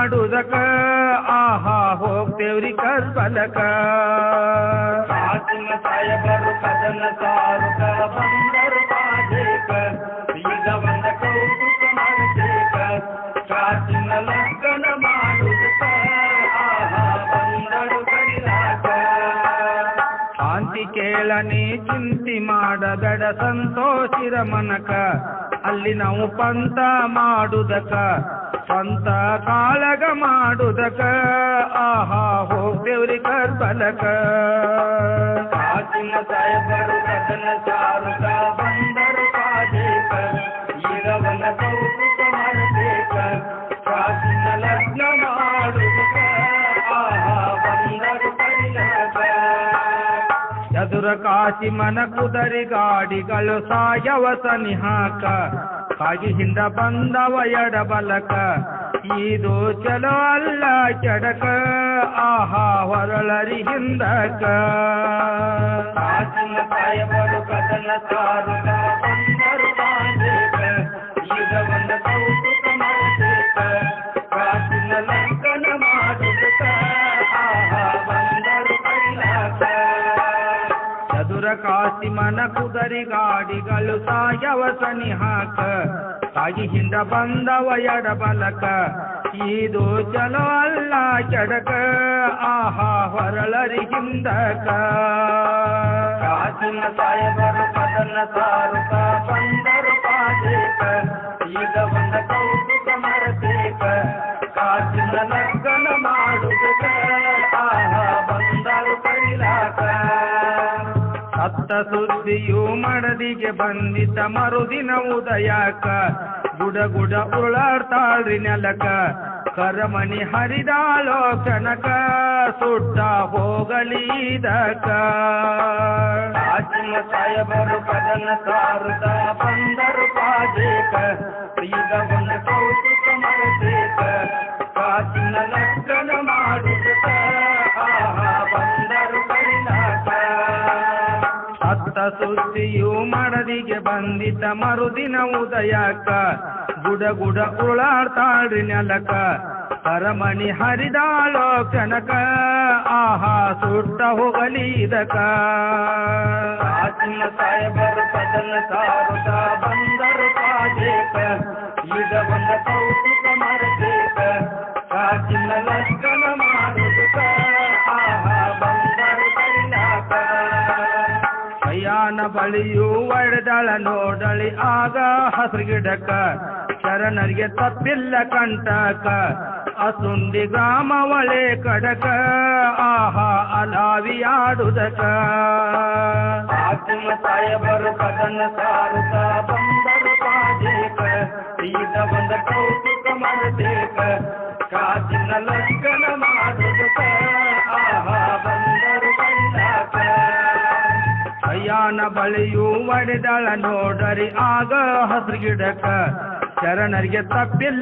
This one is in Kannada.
ಮಾಡುದಕ ಆಹಾ ಹೋಗ್ತೇವ್ರಿ ಕರ್ಬಲಕ ಕಾಚಿನ ಸಾಯಬರು ಕದನ ಸಾರುಕ ಬಂದರು ಬಾಜೇಕ ಈಗ ಬಂದ ಕೌತುಕ ಮಾಡಬೇಕ ಕಾಚಿನ ಲಗ್ನ ಮಾಡುದಕ ಆಹಾ ಬಂದರು ಕರಿಲಾಕ ಶಾಂತಿ ಕೇಳನೆ ಚಿಂತಿ ಮಾಡಬೇಡ ಸಂತೋಷಿರ ಮನಕ ಅಲ್ಲಿ ನಾವು ಪಂಥ ಮಾಡುದಕ ಸ್ವಂತ ಕಾಳಗ ಮಾಡುದಕ ಆಹಾ ಹೋಗ್ತೇವ್ರಿ ಕರ್ಬಲಕ ಕಾಚಿನ ಸಾಯಬರು ಕದನ ಸಾರುಕ ಬಂದರು ಬಾಜೇಕ ಈಗ ಬಂದ ಕೌತುಕ ಮಾಡಬೇಕ ಕಾಚಿನ ಲಗ್ನ ಮಾಡುದಕ ಆಹಾ ಬಂದರು ಕರಿಲಾಕ ಚದುರ ಕಾಶಿ ಮನ ಕುದರಿ ಗಾಡಿಗಳು ಸಾಯವ ಸನಿಹಾಕ ಕಾಗಿ ಹಿಂದ ಬಂದವ ಎಡಬಲಕ ಇದು ಚಲೋ ಅಲ್ಲ ಕೆಡಕ ಆಹಾ ಹೊರಳರಿ ಹಿಂದಕ ಕಾಚಿನ ಸಾಯಬರು ಕದನ ಸಾರುಕ ಬಂದರು ಬಾಜೇಕ ಈಗ ಬಂದ ಕೌತುಕ ಮಾಡಬೇಕ ಕಾಚಿನ ಲಗ್ನ ಮಾಡುದಕ ಆಹಾ ಬಂದರು ಕರಿಲಾಕ ಚದುರ ಕಾಶಿ ಮನ ಕುದರಿ ಗಾಡಿಗಳು ಸಾಯವ ಸನಿಹಾಕ ಕಾಗಿ ಹಿಂದ ಬಂದವ ಎಡಬಲಕ ಇದು ಚಲೋ ಅಲ್ಲ ಕೆಡಕ ಆಹಾ ಹೊರಳರಿ ಹಿಂದಕ ಕಾಚಿನ ಸಾಯಬರು ಕದನ ಸಾರುಕ ಬಂದರು ಬಾಜೇಕ ಈಗ ಬಂದ ಕೌತುಕ ಮಾಡಬೇಕ ಕಾಚಿನ ಲಗ್ನ ಮಾಡುದಕ ಆಹಾ ಬಂದರು ಕರಿಲಾಕ ಸತ್ತ ಸುದ್ದಿಯು ಮಡದಿಗೆ ಬಂದಿತ ಮರುದಿನ ಉದಯಕ ಗುಡ ಗುಡ ಉರುಳಾಡ್ತಾಳ್ರಿ ನೆಲಕ ಕರಮಣಿ ಹರಿದಾಳೋ ಕನಕ ಸುಟ್ಟ ಹೋಗಲಿದಕ ಕಾಚಿನ ಸಾಯಬರು ಕದನ ಸಾರುಕ ಬಂದರು ಬಾಜೇಕ ಈಗ ಬಂದ ಕೌತುಕ ಮಾಡಬೇಕ ಕಾಚಿನ ಲಗ್ನ ಮಾಡುದಕ ಆಹಾ ಬಂದರು ಕರಿಲಾಕ ಸತ್ತ ಸುದ್ದಿಯು ಮಡದಿಗೆ ಬಂದಿತ ಮರುದಿನ ಉದಯಕ ಗುಡ ಗುಡ ಉರುಳಾಡ್ತಾಳ್ರಿ ನೆಲಕ ಕರಮಣಿ ಹರಿದಾಳೋ ಕನಕ ಆಹಾ ಸುಟ್ಟ ಹೋಗಲಿದಕ ಕಾಚಿನ ಸಾಯಬರು ಕದನ ಸಾರುಕ ಬಂದರು ಬಾಜೇಕ ಈಗ ಬಂದ ಕೌತುಕ ಮಾಡಬೇಕ ಕಾಚಿನ ಲಗ್ನ ಮಾಡುದಕ ಆಹಾ ಬಂದರು ಕರಿಲಾಕ ಕೈಯಾನ ಬಳಿಯು ಒಡೆದಳ ನೋಡಳಿ ಆಗ ಹಸಿರು ಗಿಡಕ ಶರಣರಿಗೆ ತಪ್ಪಿಲ್ಲ ಕಂಟಕ ಅಸುಂದಿ ಗ್ರಾಮ ಒಳೆ ಕಡಕ ಆಹಾ ಅಲಾವಿಯಾಡುದಕ ಕಾಚಿನ ಸಾಯಬರು ಕದನ ಸಾರುಕ ಬಂದರು ಬಾಜೇಕ ಈಗ ಬಂದ ಕೌತುಕ ಮಾಡಬೇಕ ಕಾಚಿನ ಲಗ್ನ ಮಾಡುದಕ ಆಹಾ ಬಂದರು ಕರಿಲಾಕ ಕೈಯಾನ ಬಳಿಯು ಒಡೆದಳ ನೋಡರಿ ಆಗ ಹಸಿರು ಗಿಡಕ ಶರಣರಿಗೆ ತಪ್ಪಿಲ್ಲ